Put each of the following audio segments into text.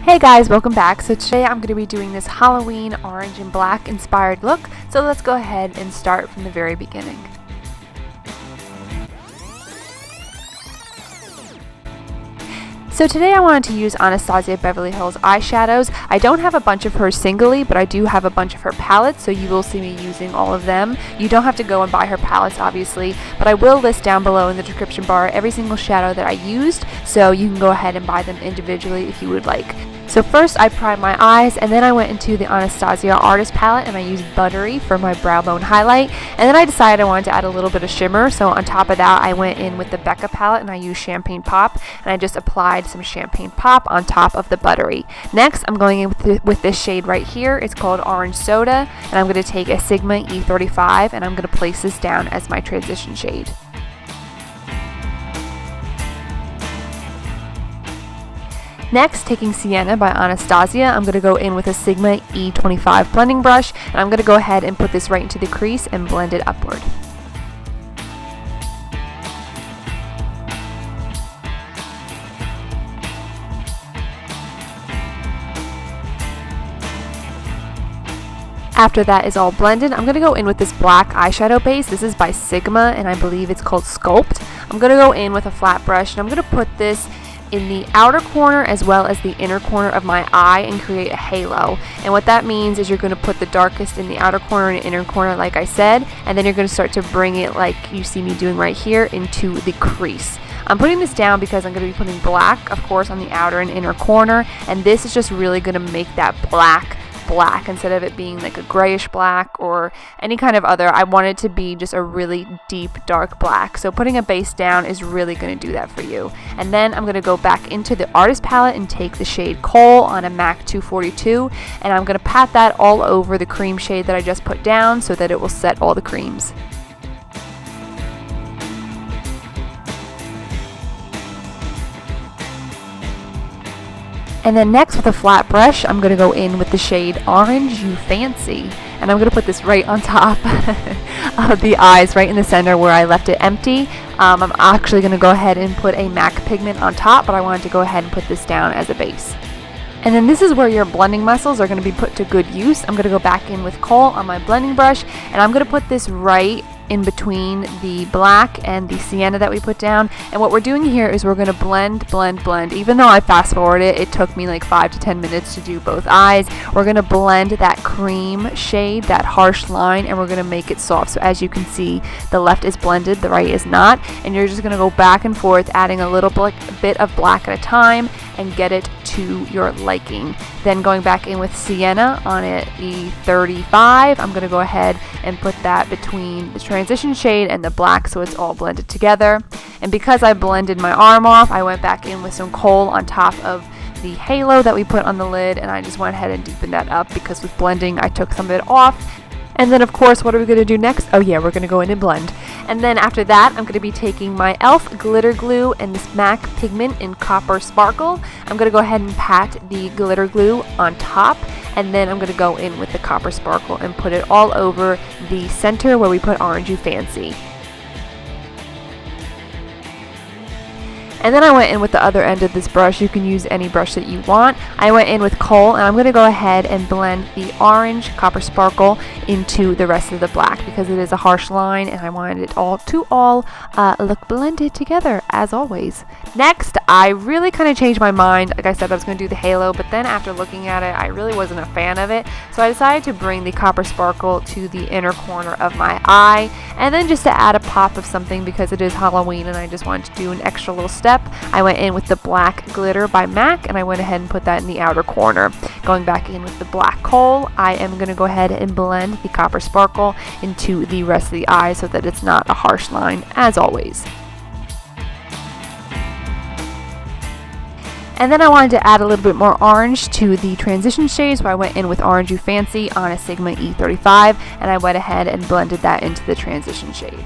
Hey guys, welcome back. So today I'm going to be doing this Halloween orange and black inspired look. So let's go ahead and start from the very beginning. So today I wanted to use Anastasia Beverly Hills eyeshadows. I don't have a bunch of her singly, but I do have a bunch of her palettes, so you will see me using all of them. You don't have to go and buy her palettes, obviously, but I will list down below in the description bar every single shadow that I used, so you can go ahead and buy them individually if you would like. So first I primed my eyes, and then I went into the Anastasia Artist Palette and I used Buttery for my brow bone highlight, and then I decided I wanted to add a little bit of shimmer, so on top of that I went in with the BECCA palette and I used Champagne Pop, and I just applied some Champagne Pop on top of the Buttery. Next I'm going in with this shade right here. It's called Orange Soda, and I'm going to take a Sigma E35 and I'm going to place this down as my transition shade. Next, taking Sienna by Anastasia, I'm going to go in with a Sigma E25 blending brush, and I'm going to go ahead and put this right into the crease and blend it upward. After that is all blended, I'm going to go in with this black eyeshadow base. This is by Sigma, and I believe it's called Sculpt. I'm going to go in with a flat brush, and I'm going to put this in the outer corner as well as the inner corner of my eye and create a halo. And what that means is you're going to put the darkest in the outer corner and inner corner, like I said, and then you're going to start to bring it, like you see me doing right here, into the crease. I'm putting this down because I'm going to be putting black, of course, on the outer and inner corner, and this is just really going to make that black instead of it being like a grayish black or any kind of other. I want it to be just a really deep dark black, so putting a base down is really going to do that for you. And then I'm going to go back into the artist palette and take the shade Coal on a MAC 242, and I'm going to pat that all over the cream shade that I just put down so that it will set all the creams. And then next, with a flat brush, I'm going to go in with the shade Orange You Fancy. And I'm going to put this right on top of the eyes, right in the center where I left it empty. I'm actually going to go ahead and put a MAC pigment on top, but I wanted to go ahead and put this down as a base. And then this is where your blending muscles are going to be put to good use. I'm going to go back in with Coal on my blending brush, and I'm going to put this right in between the black and the sienna that we put down. And what we're doing here is we're going to blend. Even though I fast forwarded it took me like 5 to 10 minutes to do both eyes. We're going to blend that cream shade, that harsh line, and we're going to make it soft. So as you can see, the left is blended, the right is not, and you're just going to go back and forth, adding a little bit of black at a time and get it to your liking. Then going back in with Sienna on an E35, I'm going to go ahead and put that between the transition shade and the black so it's all blended together. And because I blended my arm off, I went back in with some Coal on top of the halo that we put on the lid, and I just went ahead and deepened that up because with blending I took some of it off. And then of course, what are we going to do next? Oh yeah, we're going to go in and blend. And then after that, I'm going to be taking my e.l.f. glitter glue and this MAC pigment in Copper Sparkle. I'm going to go ahead and pat the glitter glue on top, and then I'm going to go in with the Copper Sparkle and put it all over the center where we put Orange You Fancy. And then I went in with the other end of this brush. You can use any brush that you want. I went in with Coal, and I'm going to go ahead and blend the orange Copper Sparkle into the rest of the black because it is a harsh line and I wanted it all to look blended together as always. Next, I really kind of changed my mind. Like I said, I was going to do the halo, but then after looking at it, I really wasn't a fan of it. So I decided to bring the Copper Sparkle to the inner corner of my eye, and then just to add a pop of something because it is Halloween and I just wanted to do an extra little step, I went in with the black glitter by MAC, and I went ahead and put that in the outer corner. Going back in with the black Coal, I am going to go ahead and blend the Copper Sparkle into the rest of the eye so that it's not a harsh line as always. And then I wanted to add a little bit more orange to the transition shade, so I went in with Orange You Fancy on a Sigma E35, and I went ahead and blended that into the transition shade.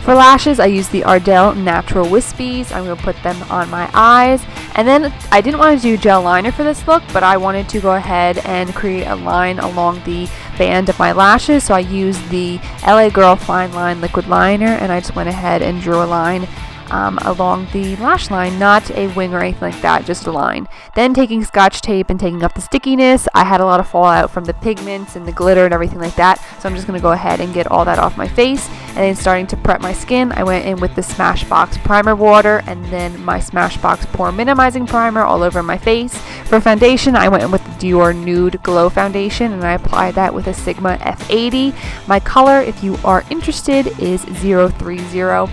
For lashes, I used the Ardell Natural Wispies. I'm going to put them on my eyes. And then I didn't want to do gel liner for this look, but I wanted to go ahead and create a line along the band of my lashes. So I used the LA Girl Fine Line Liquid Liner, and I just went ahead and drew a line along the lash line, not a wing or anything like that, just a line. Then taking Scotch tape and taking up the stickiness. I had a lot of fallout from the pigments and the glitter and everything like that, so I'm just going to go ahead and get all that off my face. And then starting to prep my skin, I went in with the Smashbox primer water and then my Smashbox pore minimizing primer all over my face. For foundation, I went in with the Dior Nude Glow Foundation and I applied that with a Sigma F80. My color, if you are interested, is 030.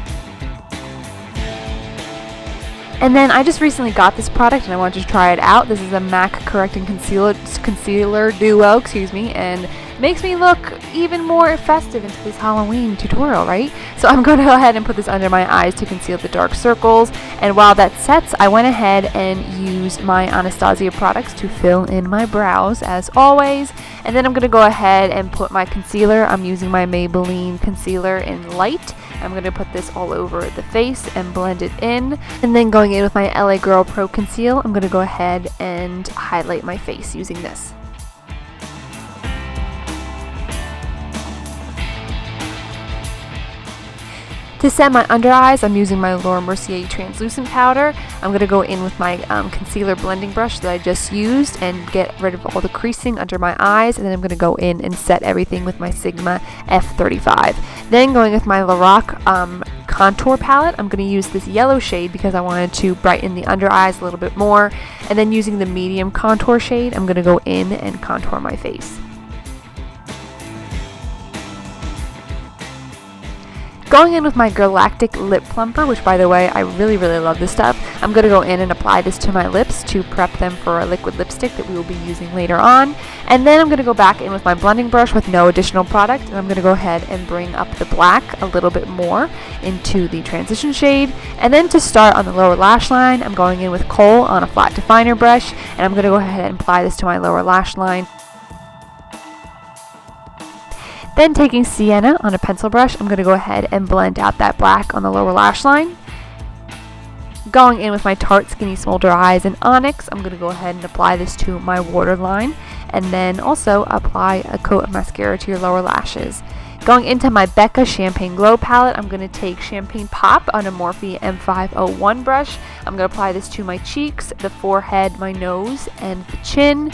And then I just recently got this product and I wanted to try it out. This is a MAC Correcting Concealer Duo, and makes me look even more festive into this Halloween tutorial, right? So I'm going to go ahead and put this under my eyes to conceal the dark circles. And while that sets, I went ahead and used my Anastasia products to fill in my brows as always. And then I'm going to go ahead and put my concealer. I'm using my Maybelline concealer in light. I'm going to put this all over the face and blend it in. And then going in with my LA Girl Pro Conceal, I'm going to go ahead and highlight my face using this. To set my under eyes, I'm using my Laura Mercier translucent powder. I'm going to go in with my concealer blending brush that I just used and get rid of all the creasing under my eyes, and then I'm going to go in and set everything with my Sigma F35. Then going with my Lorac contour palette, I'm going to use this yellow shade because I wanted to brighten the under eyes a little bit more, and then using the medium contour shade, I'm going to go in and contour my face. Going in with my Galactic Lip Plumper, which by the way, I really love this stuff. I'm going to go in and apply this to my lips to prep them for a liquid lipstick that we will be using later on. And then I'm going to go back in with my blending brush with no additional product, and I'm going to go ahead and bring up the black a little bit more into the transition shade. And then to start on the lower lash line, I'm going in with Kohl on a flat definer brush, and I'm going to go ahead and apply this to my lower lash line. Then taking Sienna on a pencil brush, I'm going to go ahead and blend out that black on the lower lash line. Going in with my Tarte Skinny Smolder Eyes in Onyx, I'm going to go ahead and apply this to my waterline, and then also apply a coat of mascara to your lower lashes. Going into my BECCA Champagne Glow palette, I'm going to take Champagne Pop on a Morphe M501 brush. I'm going to apply this to my cheeks, the forehead, my nose, and the chin.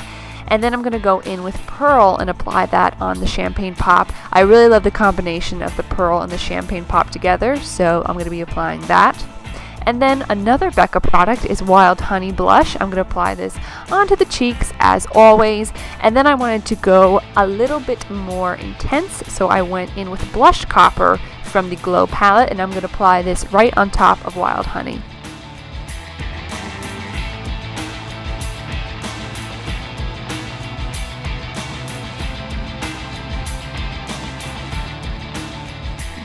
And then I'm going to go in with Pearl and apply that on the Champagne Pop. I really love the combination of the Pearl and the Champagne Pop together, so I'm going to be applying that. And then another BECCA product is Wild Honey Blush. I'm going to apply this onto the cheeks as always. And then I wanted to go a little bit more intense, so I went in with Blush Copper from the Glow palette, and I'm going to apply this right on top of Wild Honey.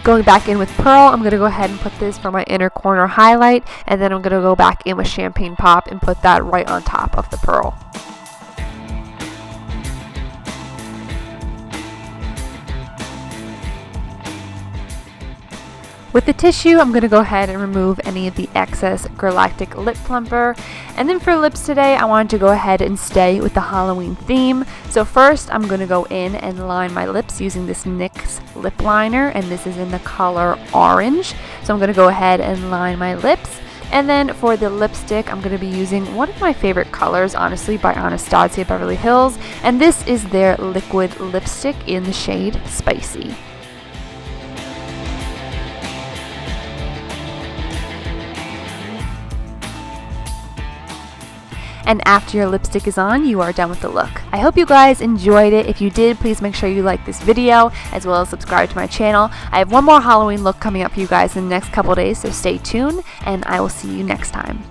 Going back in with Pearl, I'm going to go ahead and put this for my inner corner highlight, and then I'm going to go back in with Champagne Pop and put that right on top of the Pearl. With the tissue, I'm going to go ahead and remove any of the excess Galactic Lip Plumper. And then for lips today, I wanted to go ahead and stay with the Halloween theme. So first, I'm going to go in and line my lips using this NYX lip liner, and this is in the color Orange. So I'm going to go ahead and line my lips. And then for the lipstick, I'm going to be using one of my favorite colors, honestly, by Anastasia Beverly Hills. And this is their liquid lipstick in the shade Spicy. And after your lipstick is on, you are done with the look. I hope you guys enjoyed it. If you did, please make sure you like this video as well as subscribe to my channel. I have one more Halloween look coming up for you guys in the next couple days, so stay tuned and I will see you next time.